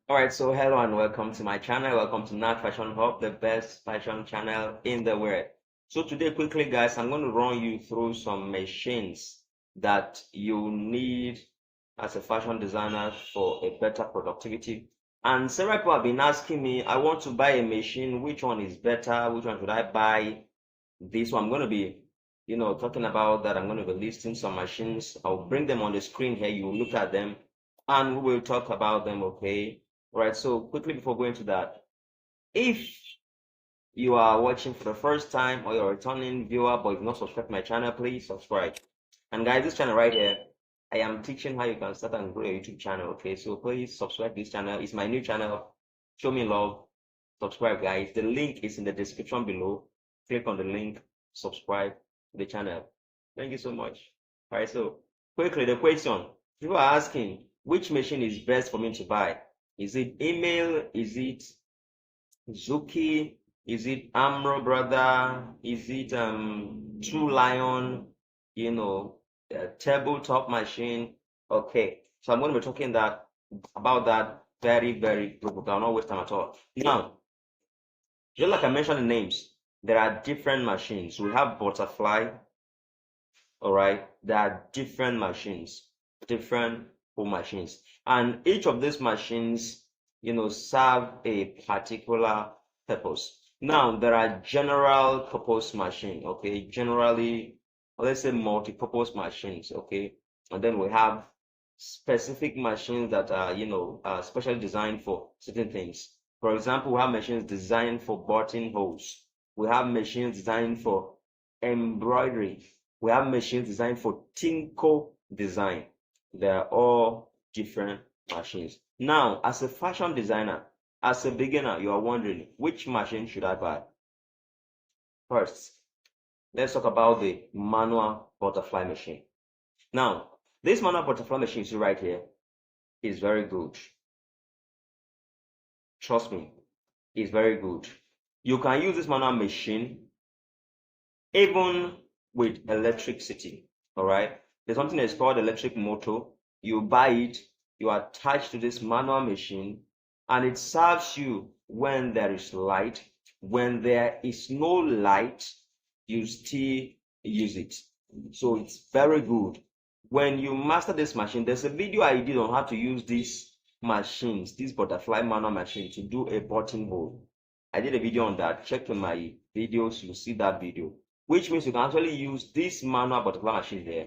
All right, so hello and welcome to my channel. Welcome to Nat Fashion Hub, the best fashion channel in the world. So today, quickly, guys, I'm going to run you through some machines that you need as a fashion designer for a better productivity. And several people have been asking me, I want to buy a machine. Which one is better? Which one should I buy? This one, I'm going to be, talking about that. I'm going to be listing some machines. I'll bring them on the screen here. You look at them and we will talk about them, okay? Right, so quickly before going to that, if you are watching for the first time or you're a returning viewer but you've not subscribed to my channel, please subscribe. And guys, this channel right here, I am teaching how you can start and grow your YouTube channel, okay? So please subscribe to this channel. It's my new channel. Show me love. Subscribe, guys. The link is in the description below. Click on the link, subscribe to the channel. Thank you so much. All right, so quickly, the question. People are asking, which machine is best for me to buy? Is it email? Is it Zuki? Is it Amro Brother? Is it True Lion? Tabletop machine? Okay, so I'm going to be talking about that very, very quickly. I'll not waste time at all. Now, just like I mentioned the names, there are different machines. We have butterfly, all right? There are different machines, different home machines. And each of these machines, serve a particular purpose. Now, there are general purpose machine, okay? Generally, let's say multi-purpose machines, okay? And then we have specific machines that are, specially designed for certain things. For example, we have machines designed for buttonholes. We have machines designed for embroidery. We have machines designed for tinko design. They are all different machines. Now, as a fashion designer, as a beginner, you are wondering, which machine should I buy? First, let's talk about the manual butterfly machine. Now, this manual butterfly machine you see right here is very good. Trust me, it's very good. You can use this manual machine even with electricity. All right, there's something that's called electric motor. You buy it, you attach to this manual machine, and it serves you when there is light. When there is no light, you still use it. So it's very good. When you master this machine, there's a video I did on how to use these machines, this butterfly manual machine, to do a buttonhole. I did a video on that. Check in my videos, you'll see that video, which means you can actually use this manual butterfly machine there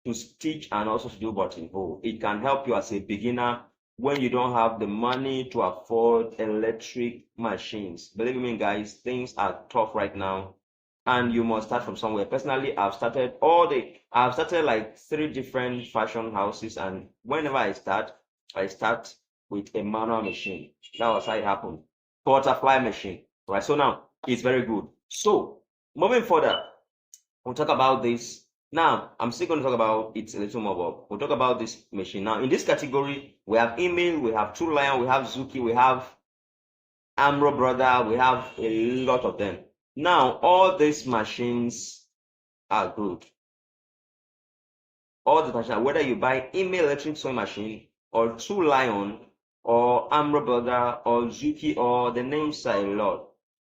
to stitch and also to do buttonhole. It can help you as a beginner when you don't have the money to afford electric machines. Believe me, guys, things are tough right now, and you must start from somewhere. Personally, I've started like 3 different fashion houses, and whenever I start with a manual machine. That was how it happened. Butterfly machine, right? So now it's very good. So moving further, we'll talk about this. Now, I'm still going to talk about it a little more, but we'll talk about this machine. Now, in this category, we have email, we have True Lion, we have Zuki, we have Amro Brother, we have a lot of them. Now, all these machines are good. All the machines, whether you buy email electric sewing machine or True Lion or Amro Brother or Zuki, or the names are a lot.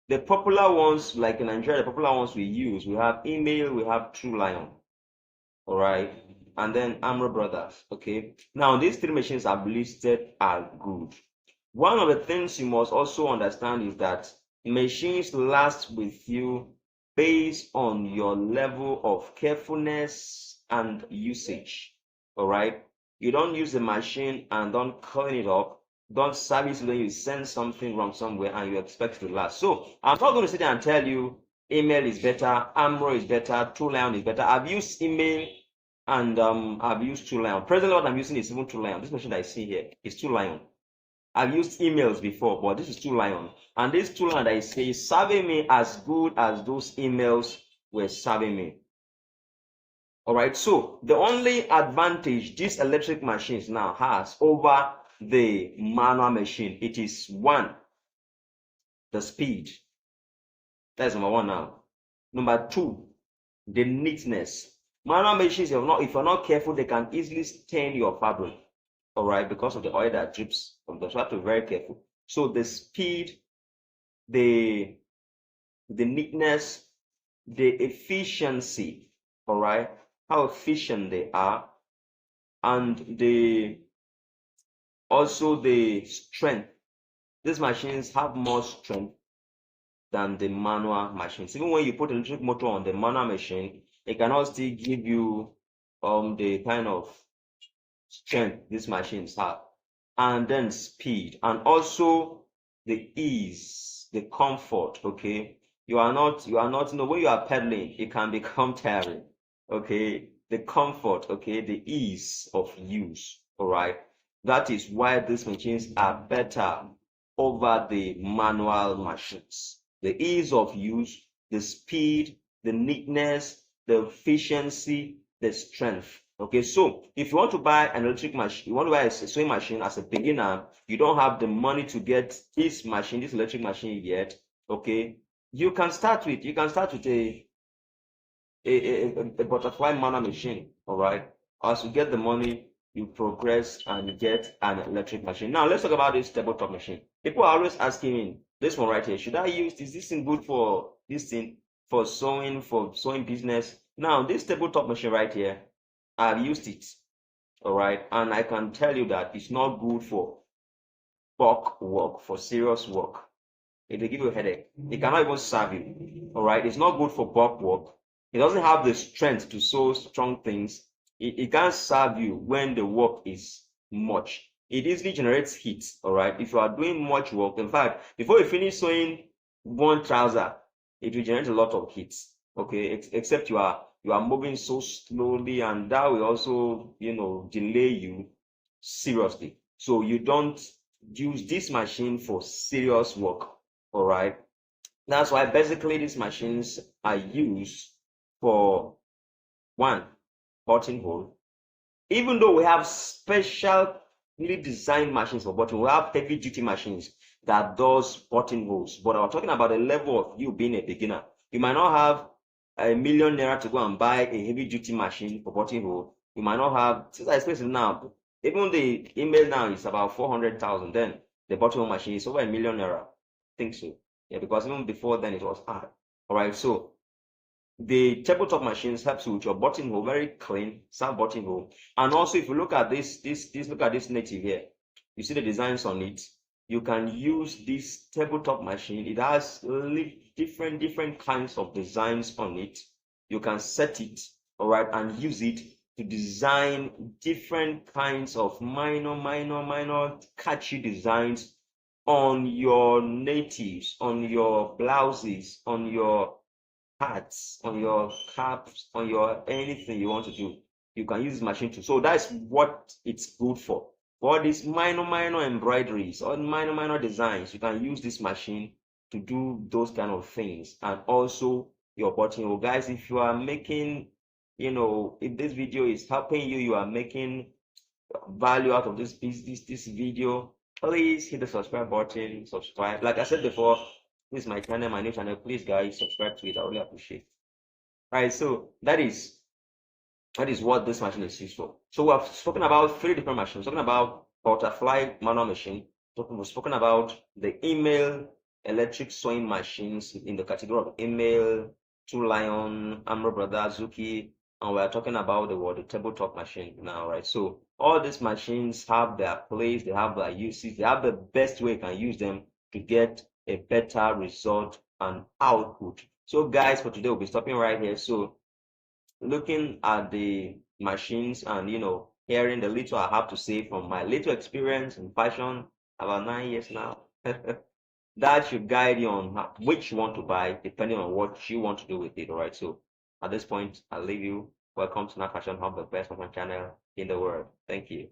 The popular ones, like in Nigeria, the popular ones we use, we have email, we have True Lion. All right, and then Amro Brothers. Okay, now these 3 machines I've listed are good. One of the things you must also understand is that machines last with you based on your level of carefulness and usage. All right, you don't use the machine and don't clean it up, don't service when you send something wrong somewhere and you expect it to last. So I'm not going to sit there and tell you email is better, Amro is better, True Lion is better. I've used email and I've used True Lion. Presently, what I'm using is even True Lion. This machine that I see here is True Lion. I've used emails before, but this is True Lion. And this True Lion that I say is serving me as good as those emails were serving me. All right, so the only advantage these electric machines now has over the manual machine, it is one, the speed. That's number one now. Number two, the neatness. Manual machines, if you're not careful, they can easily stain your fabric. all right, because of the oil that drips from them. So you have to be very careful. So the speed, the neatness, the efficiency, all right, how efficient they are, and also the strength. These machines have more strength than the manual machines. Even when you put electric motor on the manual machine, it cannot still give you the kind of strength these machines have. And then speed, and also the ease, the comfort. Okay, you are not, when you are pedaling, it can become tiring. Okay, the comfort, okay, the ease of use. All right, that is why these machines are better over the manual machines. The ease of use, the speed, the neatness, the efficiency, the strength. Okay, so if you want to buy an electric machine, you want to buy a sewing machine as a beginner, you don't have the money to get this machine, this electric machine yet. Okay, you can start with a butterfly manual machine. All right, as you get the money, you progress and get an electric machine. Now let's talk about this tabletop machine. People are always asking me, this one right here, should I use this? Is this thing good for this thing, for sewing business? Now this tabletop machine right here, I've used it. All right, and I can tell you that it's not good for bulk work, for serious work. It will give you a headache. It cannot even serve you. All right, it's not good for bulk work. It doesn't have the strength to sew strong things. It can't serve you when the work is much. It easily generates heat. All right, if you are doing much work, in fact, before you finish sewing one trouser, it will generate a lot of heat. Okay, except you are moving so slowly, and that will also delay you seriously. So you don't use this machine for serious work. All right, that's why basically these machines are used for one, buttonhole. Even though we have specially designed machines for buttonhole, we have heavy duty machines that does buttonholes. But I'm talking about the level of you being a beginner. You might not have £1 million to go and buy a heavy duty machine for buttonhole. You might not have, since I explained now, even the email now is about 400,000. Then the buttonhole machine is over £1 million. I think so. Yeah, because even before then it was hard. All right, so the tabletop machines helps you with your buttonhole, very clean, sound buttonhole. And also, if you look at this look at this native here, you see the designs on it. You can use this tabletop machine. It has different kinds of designs on it. You can set it, all right, and use it to design different kinds of minor catchy designs on your natives, on your blouses, on your hats, on your caps, on your anything you want to do. You can use this machine too. So that's what it's good for. For all these minor embroideries or minor designs, you can use this machine to do those kind of things. And also your buttonhole. Guys, if you are making, if this video is helping you, you are making value out of this video, please hit the subscribe button, subscribe. Like I said before, this is my channel, my new channel. Please guys, subscribe to it. I really appreciate it. All right, so that is what this machine is used for. So we have spoken about 3 different machines. Talking about butterfly manual machine. We've spoken about the email electric sewing machines in the category of email, Two Lion, Amro Brother, Zuki, and we are talking about the tabletop machine now, right? So all these machines have their place, they have their uses, they have the best way you can use them to get a better result and output. So guys, for today we'll be stopping right here. So looking at the machines and hearing the little I have to say from my little experience in fashion, about 9 years now, that should guide you on which you want to buy depending on what you want to do with it. All right, so at this point I'll leave you. Welcome to Fashion Hub, the best fashion channel in the world. Thank you.